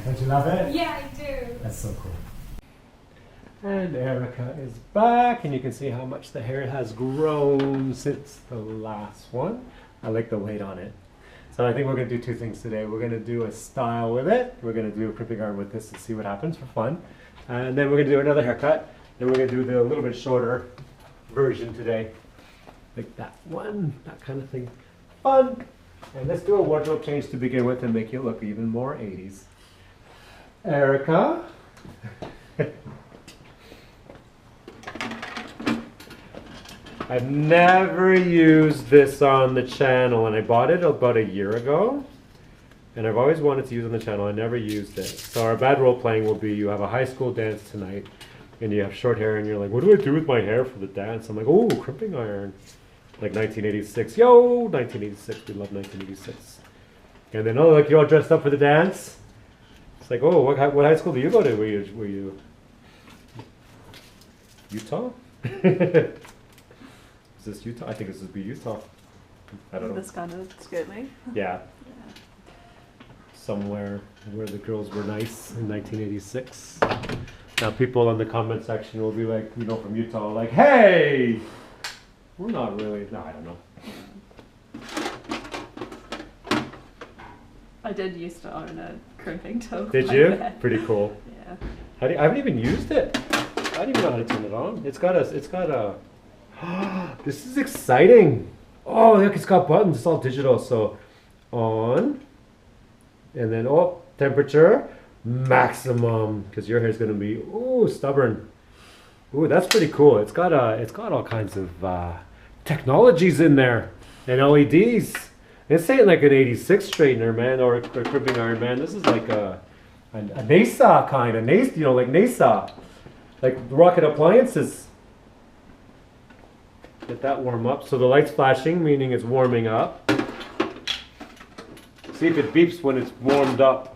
Don't you love it? Yeah, I do. That's so cool. And Erika is back, and you can see how much the hair has grown since the last one. I like the weight on it. So I think we're going to do two things today. We're going to do a style with it. We're going to do a crimping iron with this and see what happens for fun. And then we're going to do another haircut. Then we're going to do the little bit shorter version today. Like that one, that kind of thing. Fun! And let's do a wardrobe change to begin with and make you look even more 80s. Erika. I've never used this on the channel, and I bought it about a year ago. And I've always wanted to use it on the channel. I never used it. So our bad role playing will be you have a high school dance tonight, and you have short hair, and you're like, what do I do with my hair for the dance? I'm like, oh, crimping iron. Like 1986. Yo, 1986. We love 1986. And then, oh, like you're all dressed up for the dance. It's like, oh, what high school do you go to? Were you Utah? Is this Utah? I think this would be Utah. I don't know. This kind of scared me. Yeah. Somewhere where the girls were nice in 1986. Now people in the comment section will be like, you know, from Utah, like, hey! We're not really, no, I don't know. I did used to own a crimping tool. Did you? Pretty cool. Yeah. I haven't even used it. I don't even know how to turn it on. It's got a, this is exciting. Oh, look, it's got buttons. It's all digital. So on, and then, oh, temperature, maximum, because your hair is going to be, ooh, stubborn. Ooh, that's pretty cool. It's got all kinds of technologies in there and LEDs. It's ain't like an 86 straightener, man, or a crimping iron, man. This is like a NASA kind of, you know, like NASA, like rocket appliances. Get that warm up. So the light's flashing, meaning it's warming up. See if it beeps when it's warmed up.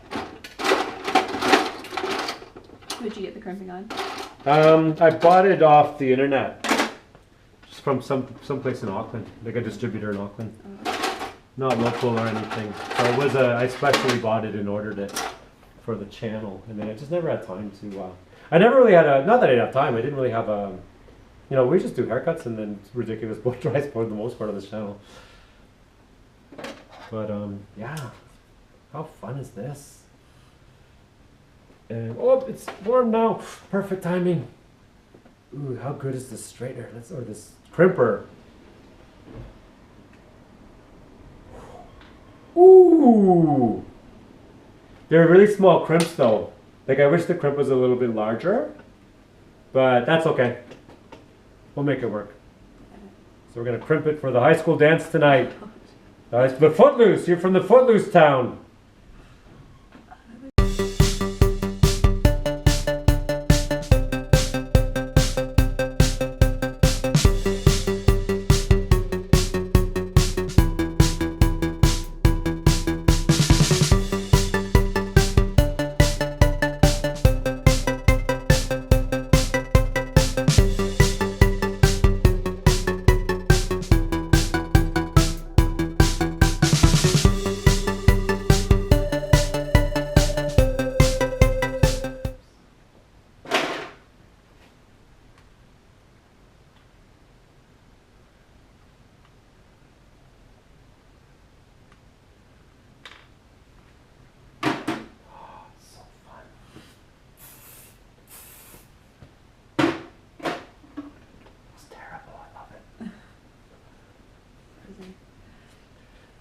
Where'd you get the crimping iron? I bought it off the internet, just from some place in Auckland, like a distributor in Auckland. Not local or anything. So it was I specially bought it and ordered it for the channel, and then I just never had time to. I never really had not that I didn't have time. I didn't really have a. You know, we just do haircuts and then ridiculous blow dries for the most part of this channel. But yeah, how fun is this? And oh, it's warm now. Perfect timing. Ooh, how good is this straightener? Or this crimper. Ooh, they're really small crimps though. Like I wish the crimp was a little bit larger, but that's okay. We'll make it work. So we're gonna crimp it for the high school dance tonight. The Footloose. You're from the Footloose town.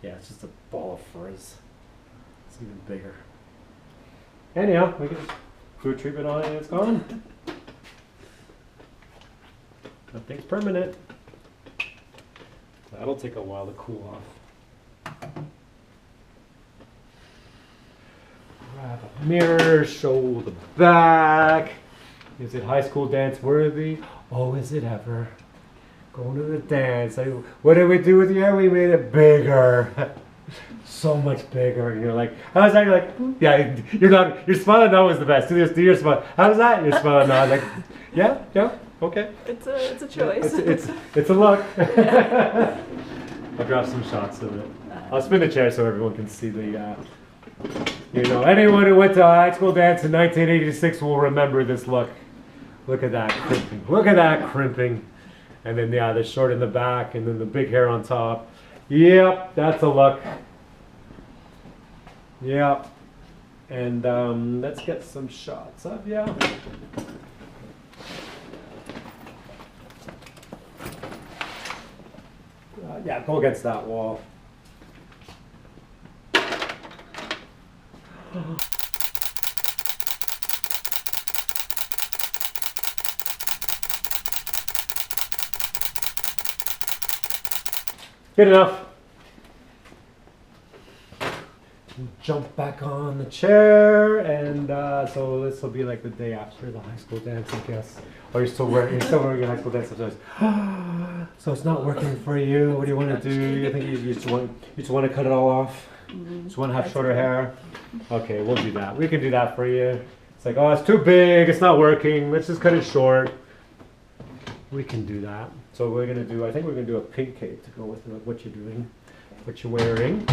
Yeah, it's just a ball of frizz. It's even bigger. Anyhow, we can just do a treatment on it and it's gone. Nothing's permanent. That'll take a while to cool off. Grab a mirror, show the back. Is it high school dance worthy? Oh, is it ever? Going to the dance. What did we do with your hair? We made it bigger. So much bigger. And you're like, how's that? You're like, yeah, you're smiling now is the best. Do your smile. How's that? You're smiling now. Like, yeah, okay. It's a choice. It's a look. I'll grab some shots of it. I'll spin the chair so everyone can see the You know, anyone who went to high school dance in 1986 will remember this look. Look at that crimping. Look at that crimping. And then, yeah, the short in the back and then the big hair on top. Yep, that's a look. Yep. And let's get some shots of you. Yeah, go against that wall. Good enough. Jump back on the chair, and so this will be like the day after the high school dance, I guess. Or you're still wearing your high school dance sometimes. So it's not working for you. What do you want to do? You think you just want to cut it all off? Just want to have shorter hair? Okay, we'll do that. We can do that for you. It's like, oh, it's too big. It's not working. Let's just cut it short. We can do that. So we're gonna do. I think we're gonna do a pink cape to go with what you're doing, what you're wearing.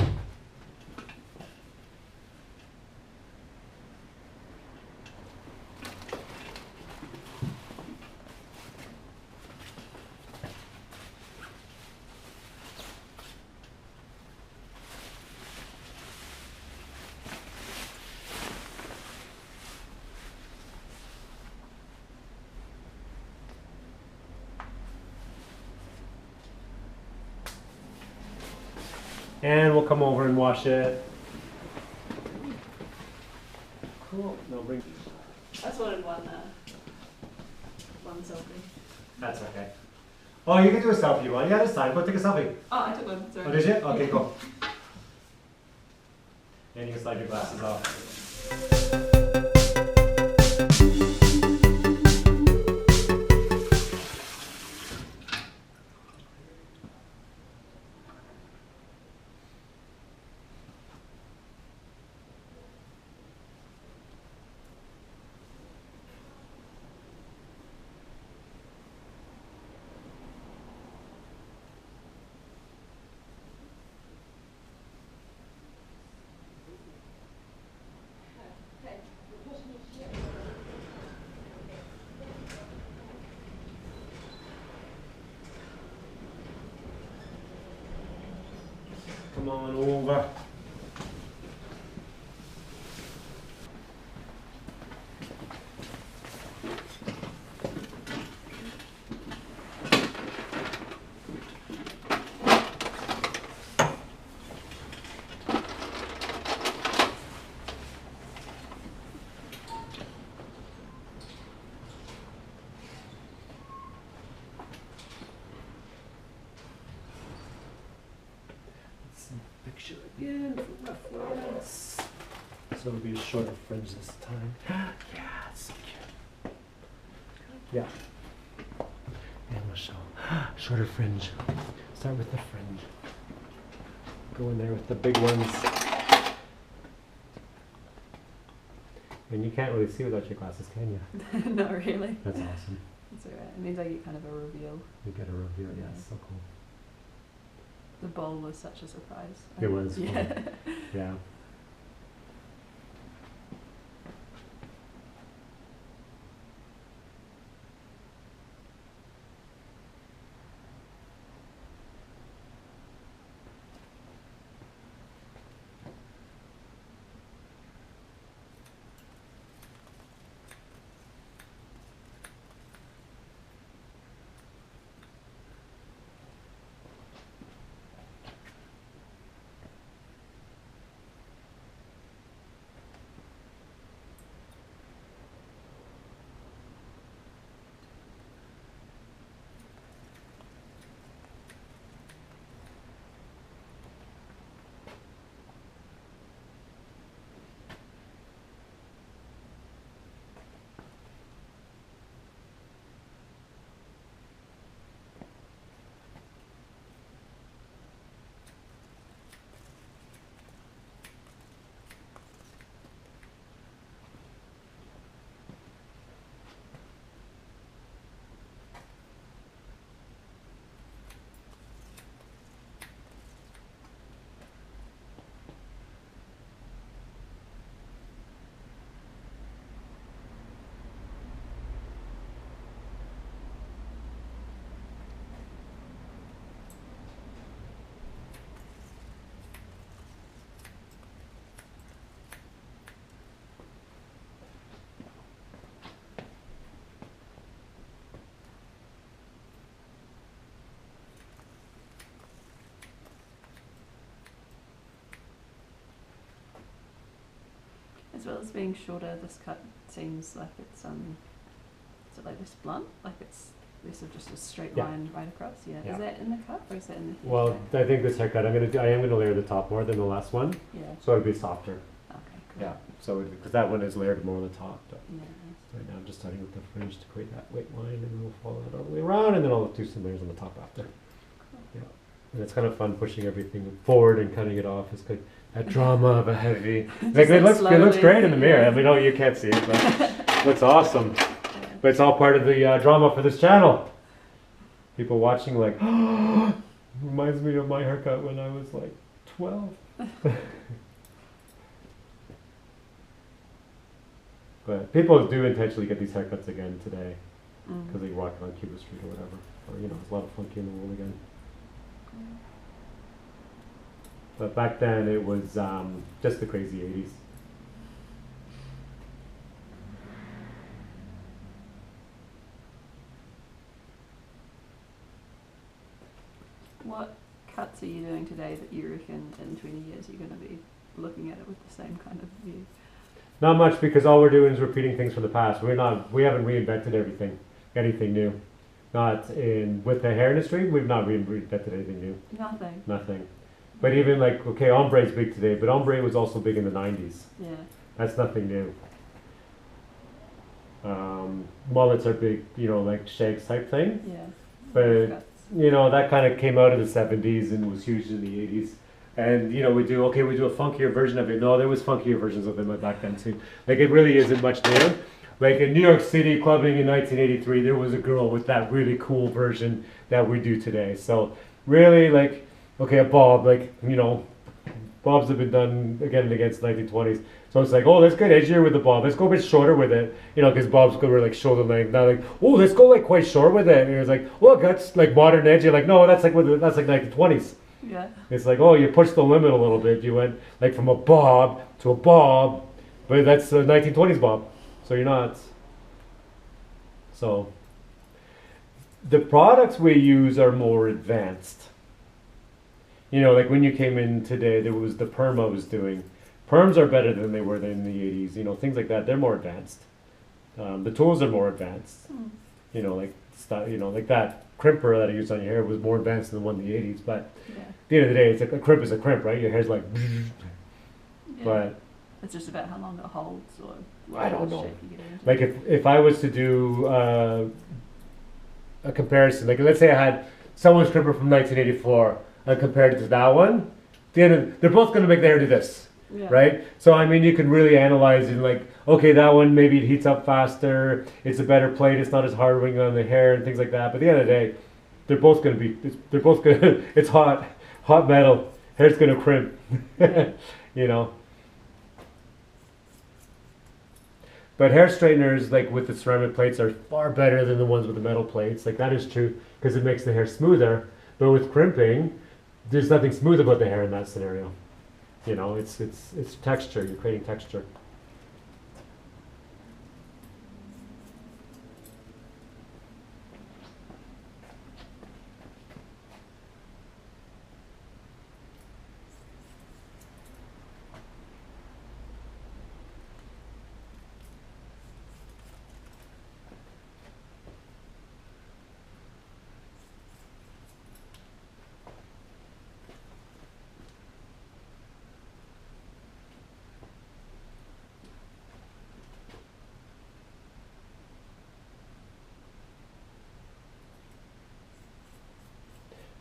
And we'll come over and wash it. Cool. No, bring. I just wanted one selfie. That's okay. Oh, you can do a selfie one. Yeah, this time. Go take a selfie. Oh, I took one. Sorry. Oh, did you? Okay, go. And you can slide your glasses off. Come on over. Picture again for reference. So it'll be a shorter fringe this time. Yeah, it's so cute. Yeah. And we'll show shorter fringe. Start with the fringe. Go in there with the big ones. And you can't really see without your glasses, can you? Not really. That's awesome. That's alright. It means I get kind of a reveal. You get a reveal, yeah, it's so cool. The bowl was such a surprise. It was. Yeah. Fun. Yeah. As well as being shorter, this cut seems like it's is it like this blunt? Like it's this is just a straight Yeah. line right across. Yeah. Yeah. Is that in the cut or is that in the? Well, I think this haircut, I am gonna layer the top more than the last one, Yeah. so it'll be softer. Okay. Cool. Yeah. So because that one is layered more on the top. But Yeah. right now I'm just starting with the fringe to create that white line, and then we'll follow that all the way around, and then I'll do some layers on the top after. Cool. Yeah. And it's kind of fun pushing everything forward and cutting it off. It's good. That drama of a heavy. Like it looks great in the mirror. I mean, oh, you can't see it, but it looks awesome. Yeah. But it's all part of the drama for this channel. People watching like, reminds me of my haircut when I was like 12. But people do intentionally get these haircuts again today because they walk on Cuba Street or whatever. Or, you know, there's a lot of funky in the world again. But back then it was just the crazy 80s. What cuts are you doing today that you reckon in 20 years you're going to be looking at it with the same kind of view? Not much, because all we're doing is repeating things from the past. We haven't reinvented anything new. Not in with the hair industry. We've not reinvented anything new. Nothing. Nothing. But even like, okay, ombre is big today, but ombre was also big in the 90s. Yeah. That's nothing new. Mullets are big, you know, like shags type thing. Yeah. But Cuts. you know, that kind of came out of the 70s and was huge in the 80s. And you know, we do a funkier version of it. No, there was funkier versions of them back then too. Like it really isn't much new. Like in New York City clubbing in 1983, there was a girl with that really cool version that we do today. So really, like, okay, a bob, like, you know, bobs have been done again and again since 1920s. So it's like, oh, let's get edgier with the bob. Let's go a bit shorter with it, you know, because bobs go like shoulder length. Now, like, oh, let's go like quite short with it. And it's like, look, that's like modern edgy. Like, no, that's like 1920s. Yeah. It's like, oh, you pushed the limit a little bit. You went like from a bob to a bob, but that's a 1920s bob. So you're not. So the products we use are more advanced. You know, like when you came in today, there was the perm I was doing. Perms are better than they were in the 80s. You know, things like that. They're more advanced. The tools are more advanced. You know, like like that crimper that I used on your hair was more advanced than the one in the 80s. But Yeah. at the end of the day, it's like a crimp is a crimp, right? Your hair's like, Yeah. but It's just about how long it holds or I don't what know. shape you get into. like if I was to do a comparison, like let's say I had someone's crimper from 1984 and compared it to that one, they're both going to make the hair do this. Yeah. Right? So, I mean, you can really analyze it like, okay, that one maybe it heats up faster, it's a better plate, it's not as hard wing on the hair and things like that. But at the end of the day, they're both going to it's hot metal, hair's going to crimp, Yeah. you know. But hair straighteners, like with the ceramic plates, are far better than the ones with the metal plates. Like that is true because it makes the hair smoother. But with crimping, there's nothing smooth about the hair in that scenario. You know, it's texture. You're creating texture.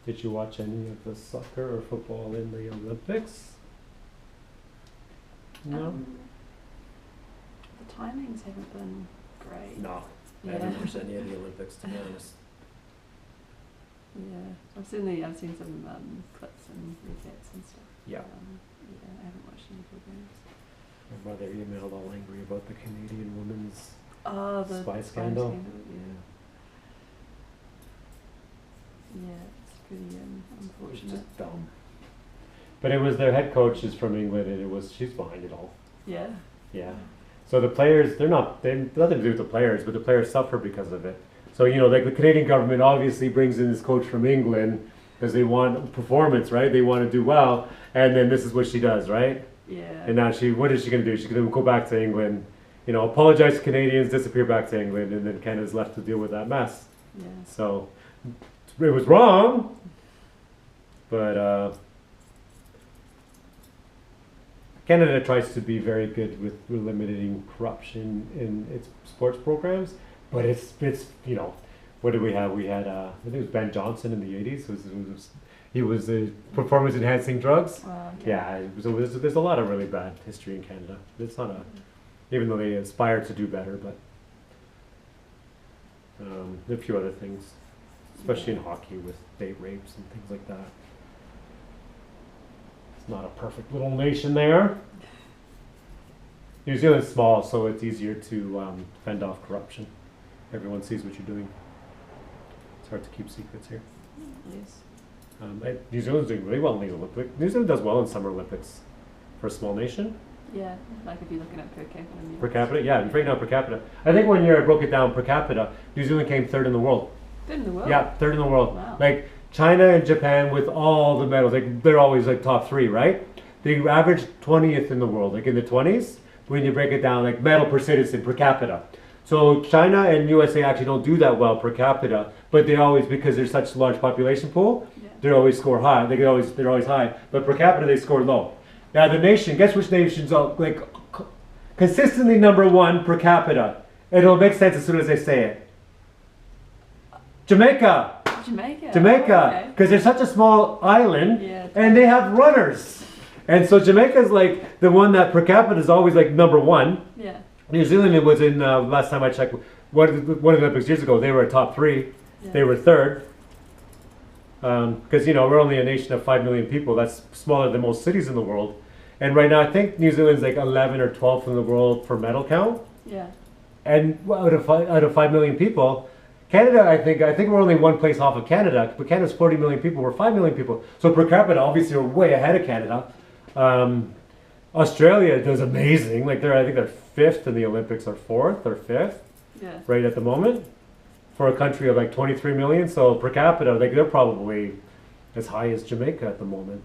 Did you watch any of the soccer or football in the Olympics? No? The timings haven't been great. No. I Yeah. haven't watched any of the Olympics, to be honest. Yeah. I've seen some clips and recaps and stuff. Yeah. Yeah, I haven't watched any programs. My brother emailed all angry about the Canadian women's Oh, the spy scandal. Yeah. Yeah, it's pretty It was unfortunate. just dumb. But it was their head coach is from England, and she's behind it all. Yeah. Yeah. So the players, they have nothing to do with the players, but the players suffer because of it. So, you know, like the Canadian government obviously brings in this coach from England because they want performance, right? They want to do well, and then this is what she does, right? Yeah. And now what is she going to do? She's going to go back to England, apologize to Canadians, disappear back to England, and then Canada's left to deal with that mess. Yeah. So it was wrong, but Canada tries to be very good with limiting corruption in its sports programs, but it's what did we have? We had I think it was Ben Johnson in the 80s. He was performance enhancing drugs. Okay. Yeah, there's a lot of really bad history in Canada. It's not even though they aspire to do better, but a few other things, especially in hockey with date rapes and things like that. It's not a perfect little nation there. New Zealand's small, so it's easier to fend off corruption. Everyone sees what you're doing. It's hard to keep secrets here. Yes. New Zealand's doing really well in the Olympics. New Zealand does well in Summer Olympics for a small nation. Yeah, like if you're looking at per capita. Per capita, yeah, you break it down per capita. I think one year I broke it down per capita, New Zealand came third in the world. Third in the world? Yeah, third in the world. Wow. Like China and Japan with all the medals, like they're always like top three, right? They average 20th in the world, like in the 20s, when you break it down, like medal per citizen per capita. So China and USA actually don't do that well per capita, but they always, because there's such a large population pool, they always score high. They're always high, but per capita they score low. Now the nation, guess which nation's like consistently number one per capita? It'll make sense as soon as I say it. Jamaica. Jamaica. Because they're such a small island, Yeah. and they have runners, and so Jamaica's like the one that per capita is always like number one. Yeah. New Zealand, it was in last time I checked, one of the Olympics years ago, they were a top three. Yeah. They were third. Because we're only a nation of 5 million people. That's smaller than most cities in the world. And right now, I think New Zealand's like 11 or 12th in the world for medal count. Yeah. And out of 5 million people, Canada, I think we're only one place off of Canada. But Canada's 40 million people. We're 5 million people. So per capita, obviously, we're way ahead of Canada. Australia does amazing. Like I think they're fifth in the Olympics, or fourth or fifth, Yeah. right at the moment, for a country of like 23 million. So per capita, like they're probably as high as Jamaica at the moment,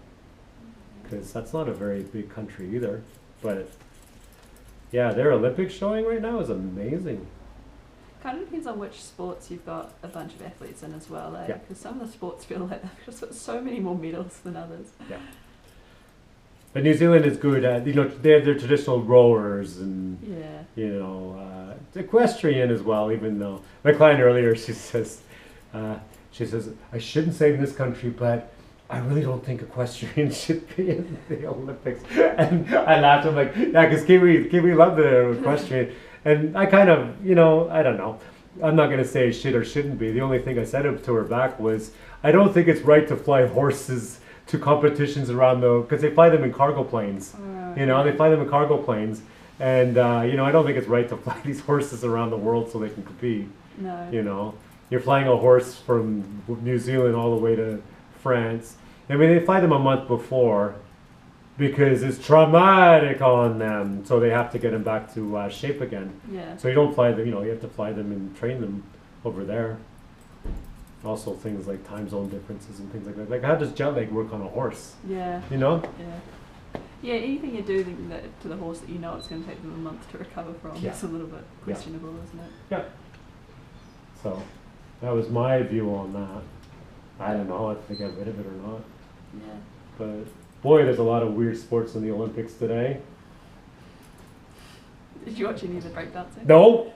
because that's not a very big country either. But yeah, their Olympic showing right now is amazing. Kind of depends on which sports you've got a bunch of athletes in as well, eh? Yeah. Because some of the sports feel like they've just got so many more medals than others. Yeah. But New Zealand is good at, they have their traditional rowers and, Yeah. equestrian as well, even though my client earlier, she says, I shouldn't say in this country, but I really don't think equestrian should be in the Olympics. And I laughed, I'm like, yeah, because Kiwi love the equestrian. And I kind of, I don't know. I'm not going to say should or shouldn't be. The only thing I said to her back was, I don't think it's right to fly horses to competitions around because they fly them in cargo planes. They fly them in cargo planes. And, I don't think it's right to fly these horses around the world so they can compete. No. You're flying a horse from New Zealand all the way to France. I mean, they fly them a month before because it's traumatic on them. So they have to get them back to shape again. Yeah. So you don't fly them, you have to fly them and train them over there. Also things like time zone differences and things like that. Like how does jet lag work on a horse? Yeah. Yeah. Yeah, anything you do to the horse that you know it's going to take them a month to recover from Yeah. is a little bit questionable, isn't it? Yeah. So that was my view on that. I don't know if they get rid of it or not. Yeah. But boy, there's a lot of weird sports in the Olympics today. Did you watch any of the breakdancing? No.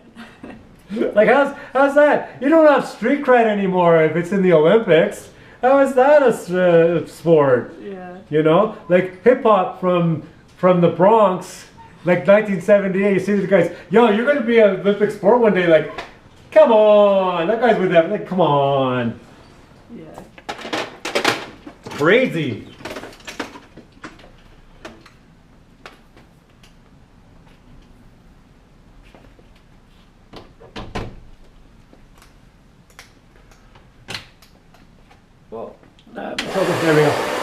Like how's that? You don't have street cred anymore if it's in the Olympics. How is that a sport? Yeah. Like hip hop from the Bronx, like 1978. You see these guys, yo, you're gonna be an Olympic sport one day. Like, come on, that guy's with that. Like, come on. Yeah. Crazy. Well, there we go.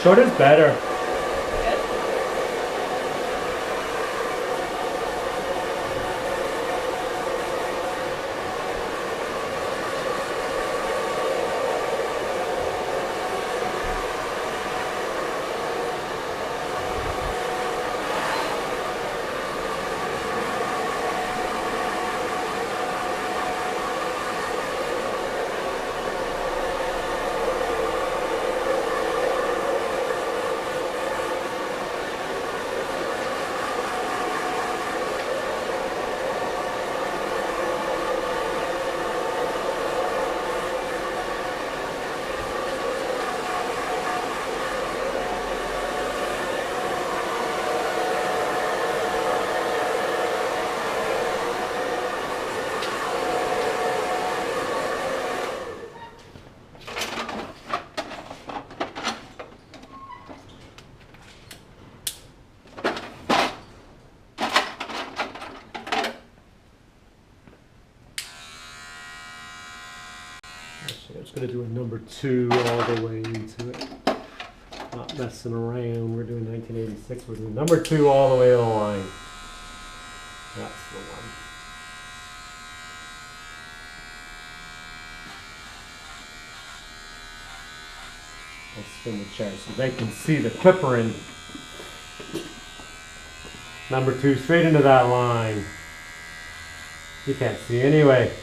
Short is better. Good. Actually, I'm just going to do a number 2 all the way into it. Not messing around. We're doing 1986. We're doing number 2 all the way to the line. That's the one. I'll spin the chair so they can see the clipper in. Number 2 straight into that line. You can't see anyway.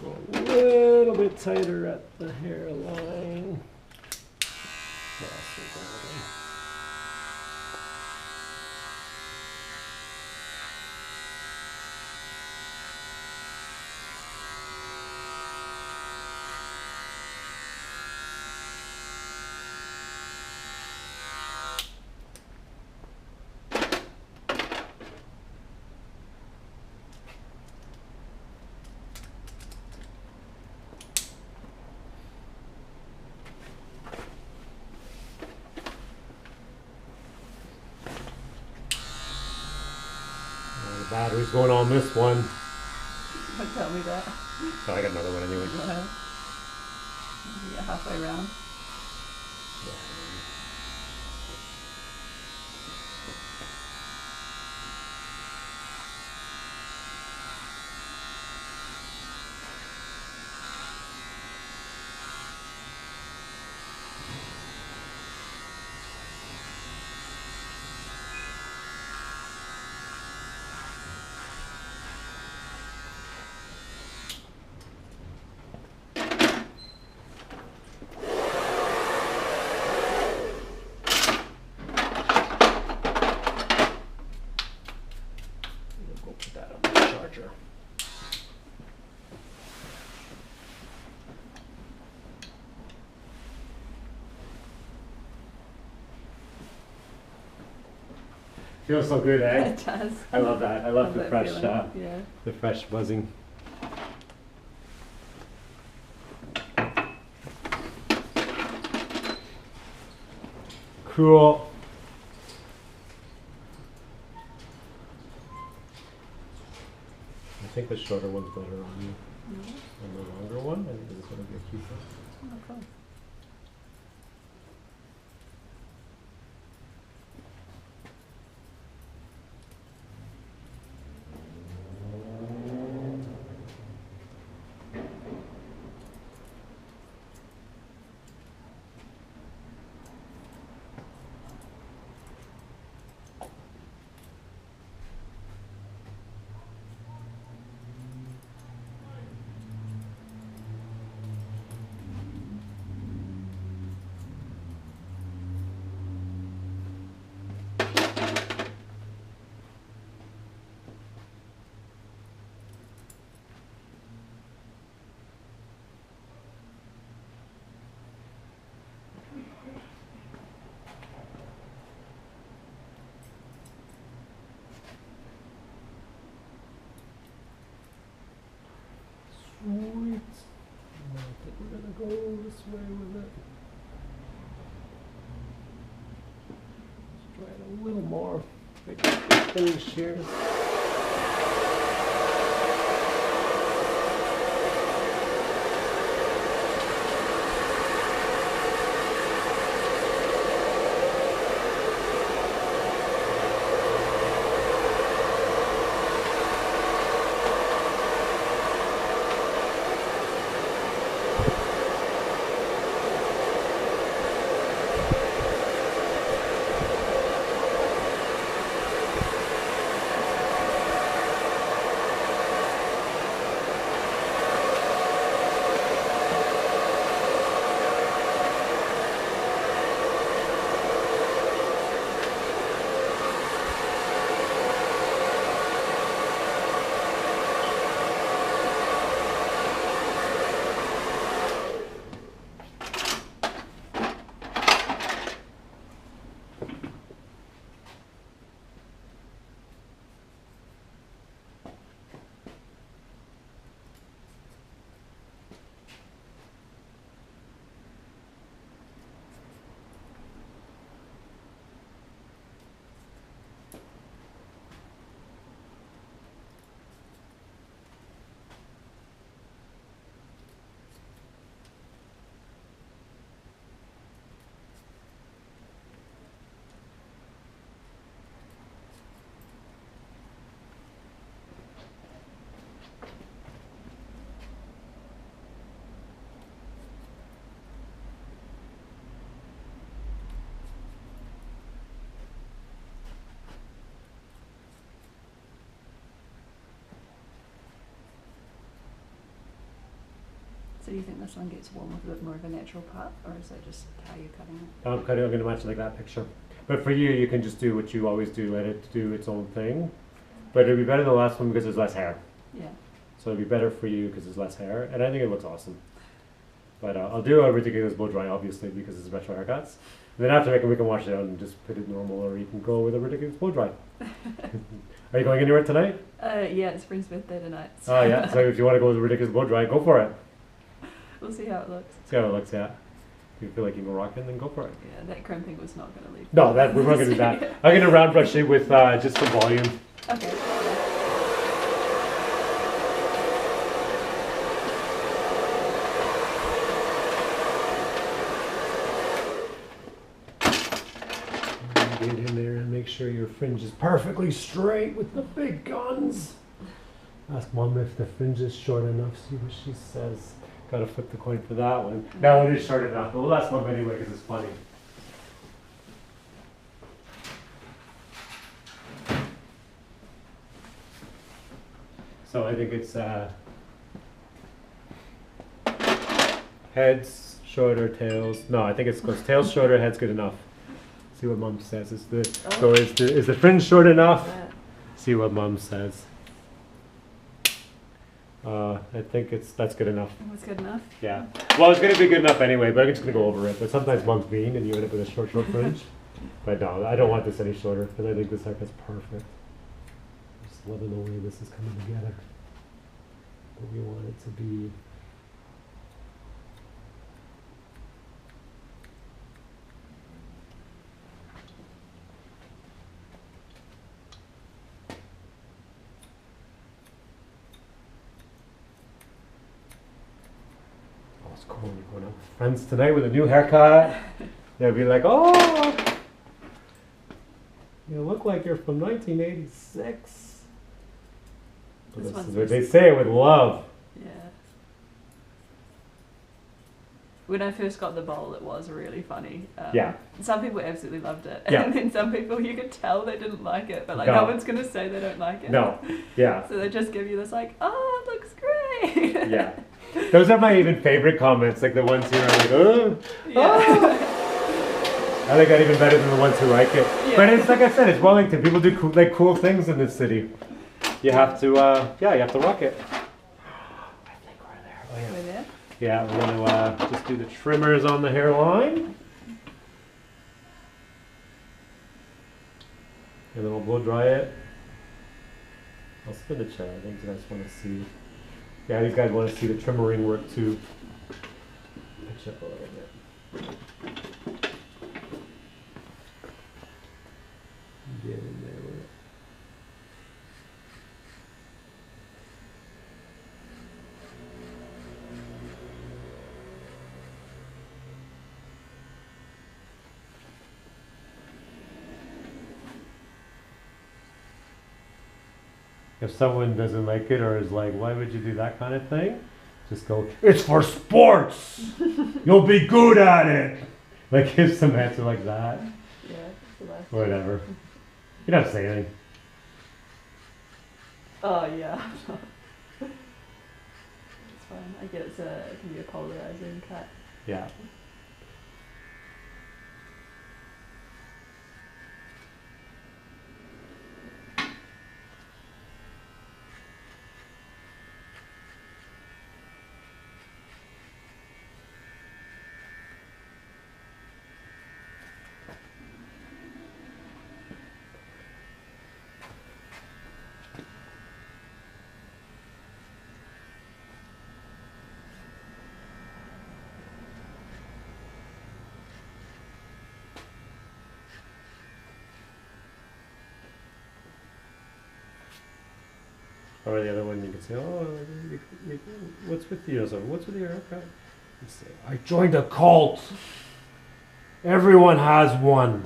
Go a little bit tighter at the hairline. Battery's going on this one. Don't tell me that. So I got another one anyway. Wow. Yeah, halfway around. Feels so good, eh? It does. I love that. I love the fresh, yeah. the fresh buzzing. Cool. I think the shorter one's better on you. Mm-hmm. And the longer one, I think this is going to be a cute one. Oh, cool. Sweet. I think we're going to go this way with it. Let's try it a little more. Make it finish here. So do you think this one gets worn with a bit more of a natural path, or is that just how you're cutting it? I'm going to match it like that picture. But for you can just do what you always do, let it do its own thing. But it'll be better than the last one because there's less hair. Yeah. So it'll be better for you because there's less hair, and I think it looks awesome. But I'll do a ridiculous blow dry, obviously, because it's retro haircuts. And then after we can wash it out and just put it normal, or you can go with a ridiculous blow dry. Are you going anywhere tonight? Yeah, it's Friend's birthday tonight. So Oh yeah, so if you want to go with a ridiculous blow dry, go for it. we'll see how it looks. See how it looks, yeah. If you feel like you can rock it, then go for it. Yeah, that crimping was not going to leave. No, we're not going to do that. I'm going to round brush it with just some volume. Okay. Get in there and make sure your fringe is perfectly straight with the big guns. Ask Mom if the fringe is short enough, see what she says. Gotta flip the coin for that one. No, it is short enough, but we'll ask Mom anyway because it's funny. So I think it's heads, shorter, tails. No, I think it's close. Tails shorter, heads good enough. See what Mom says. Is the fringe short enough? Yeah. See what Mom says. I think that's good enough. That's good enough. Yeah. Well, it's going to be good enough anyway, but I'm just going to go over it. But sometimes Mom's mean and you end up with a short fringe. But no, I don't want this any shorter because I think this haircut's perfect. Just loving the way this is coming together. But we want it to be. It's cool. You're going out with friends tonight with a new haircut. They'll be like, "Oh, you look like you're from 1986." But this is what they say it with love. Yeah. When I first got the bowl, it was really funny. Yeah. Some people absolutely loved it, Yeah. and then some people you could tell they didn't like it, but like No. no one's gonna say they don't like it. No. Yeah. So they just give you this like, "Oh, it looks great." Yeah. Those are my even favorite comments, like the ones here are like, "Oh." Yeah. I think that even better than the ones who like it. Yeah. But it's like I said, it's Wellington. People do cool things in this city. You have to, you have to rock it. I think we're there. Oh, yeah. We're there. Yeah, we're going to just do the trimmers on the hairline. And then we'll blow dry it. I'll spin the chair, I think, because I just want to see. Yeah, these guys want to see the trimmering work too. Pitch up a little bit. Get in there with it. If someone doesn't like it or is like, why would you do that kind of thing? Just go, it's for sports! You'll be good at it! Like, give some answer like that. Yeah, it's the best. Whatever. You don't have to say anything. Oh yeah. It's fine. I get it can be a polarizing cut. Yeah. Or the other one, you can say, oh, what's with you? So, what's with your haircut? You say, I joined a cult. Everyone has one.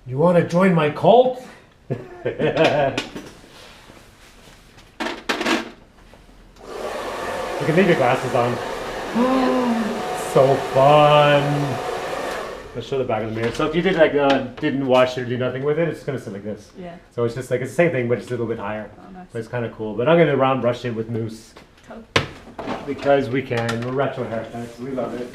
You want to join my cult? You can leave your glasses on. So fun. Let's show the back of the mirror. So if you did like didn't wash it or do nothing with it, it's gonna sit like this. Yeah. So it's just like it's the same thing, but it's a little bit higher. Oh, nice. But it's kind of cool. But I'm gonna round brush it with mousse Cool. because we can. We're retro hairstyles. We love it.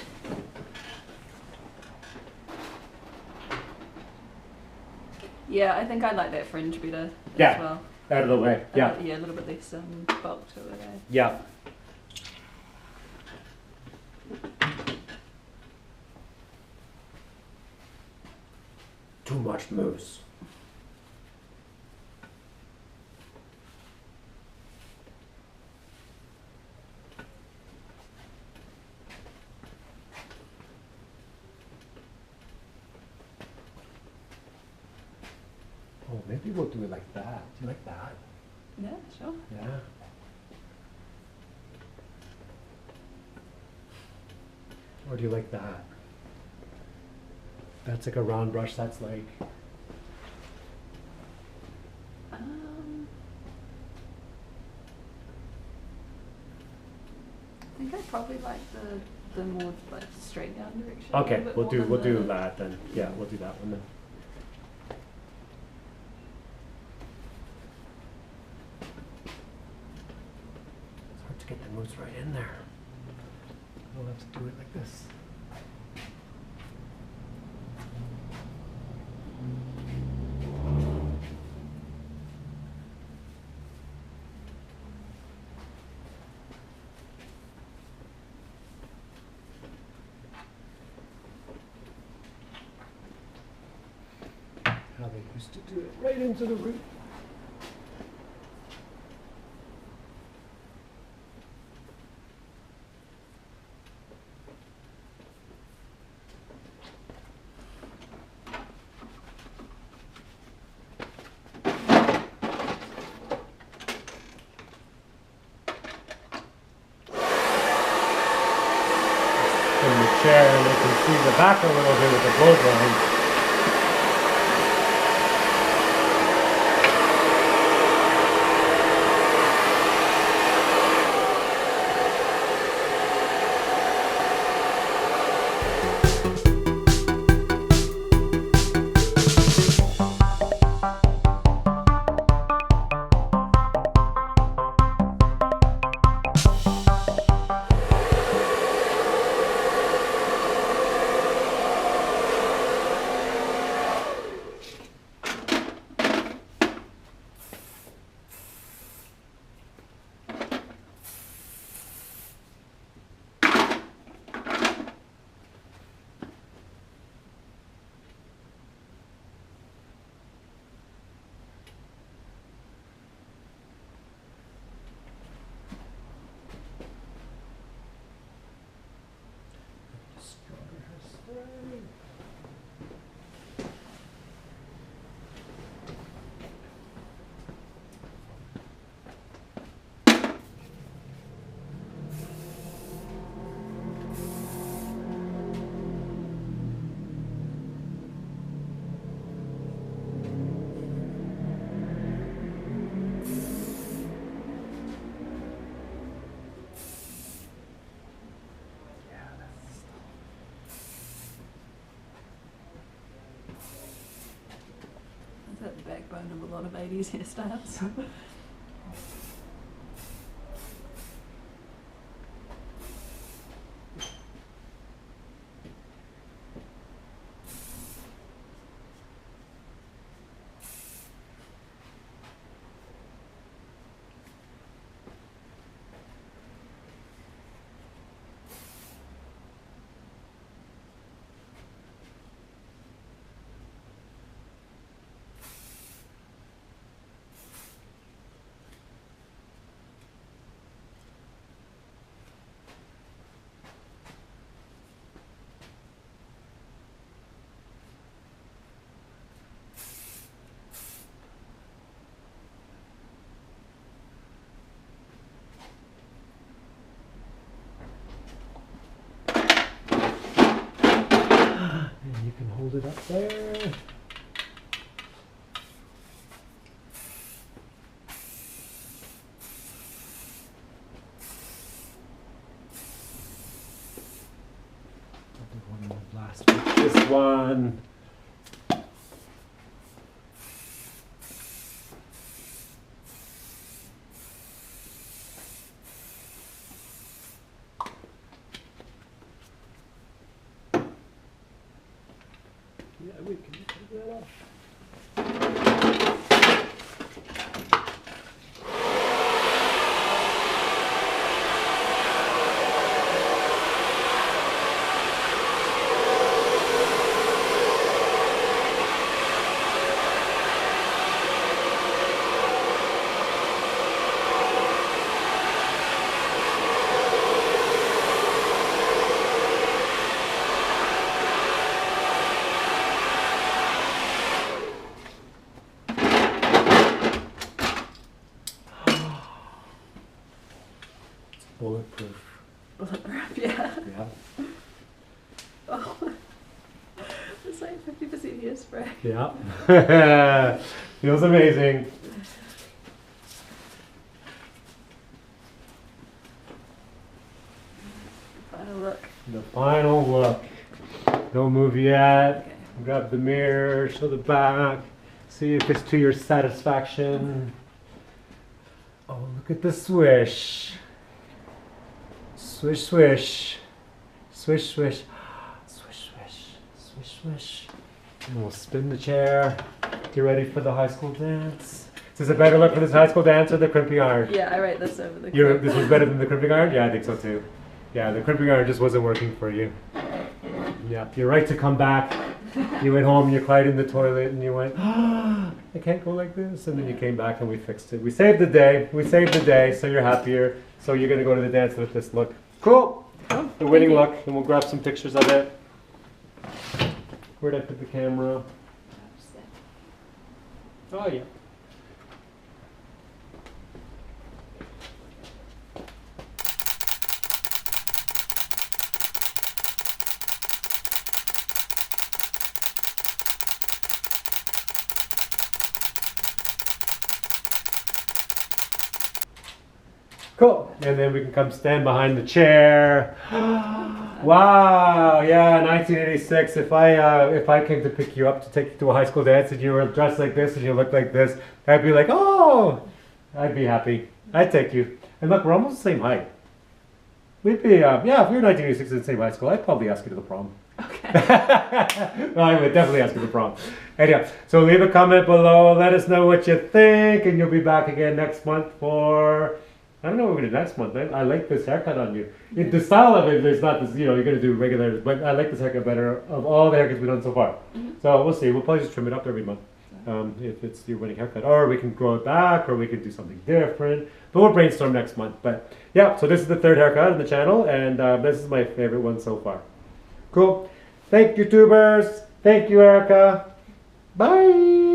Yeah, I think I like that fringe better Yeah. as well. Out of the way. Yeah. Yeah, a little bit less bulk to it. Eh? Yeah. Too much mousse. Oh, maybe we'll do it like that. Do you like that? Yeah, sure. Yeah. Or do you like that? That's like a round brush. That's like. I think I probably like the more like straight down direction. a Okay, little bit we'll more do than we'll do that then. Yeah, we'll do that one then. It's hard to get the mousse right in there. We'll have to do it like this. How they used to do it right into the root. From the chair, and they can see the back a little bit with the blow drying. Stronger hairspray. Yeah, that's Is that the backbone of a lot of 80s hairstyles? one. Yeah, we can take that off. Bulletproof. Bulletproof, yeah. Yeah. Oh. It's like 50% hairspray. Yeah. Feels amazing. Final look. The final look. Don't move yet. Grab the mirror, show the back. See if it's to your satisfaction. Oh, look at the swish. Swish, swish. Swish, swish. Swish, swish. Swish, swish. And we'll spin the chair. Get ready for the high school dance. Is this a better look for this high school dance or the crimping iron? Yeah, I rate this over the This was better than the crimping iron? Yeah, I think so too. Yeah, the crimping iron just wasn't working for you. Yeah, you're right to come back. You went home, you cried in the toilet, and you went, I can't go like this. And then you came back and we fixed it. We saved the day. We saved the day, so you're happier. So you're going to go to the dance with this look. Cool. The winning look, and we'll grab some pictures of it. Where'd I put the camera? Oh, yeah. Cool. And then we can come stand behind the chair. Wow. Yeah, 1986. If I came to pick you up to take you to a high school dance and you were dressed like this and you looked like this, I'd be like, oh, I'd be happy. I'd take you. And look, we're almost the same height. We'd be, yeah, if we were 1986 in the same high school, I'd probably ask you to the prom. Okay. No, I would definitely ask you to the prom. Anyhow, so leave a comment below. Let us know what you think, and you'll be back again next month for. I don't know what we're going to do next month. I like this haircut on you. The style of it is not this, you're going to do regular, but I like this haircut better of all the haircuts we've done so far. So we'll see. We'll probably just trim it up every month if it's your winning haircut. Or we can grow it back, or we can do something different. But we'll brainstorm next month. But yeah, so this is the third haircut on the channel, and this is my favorite one so far. Cool. Thank you, tubers. Thank you, Erika. Bye.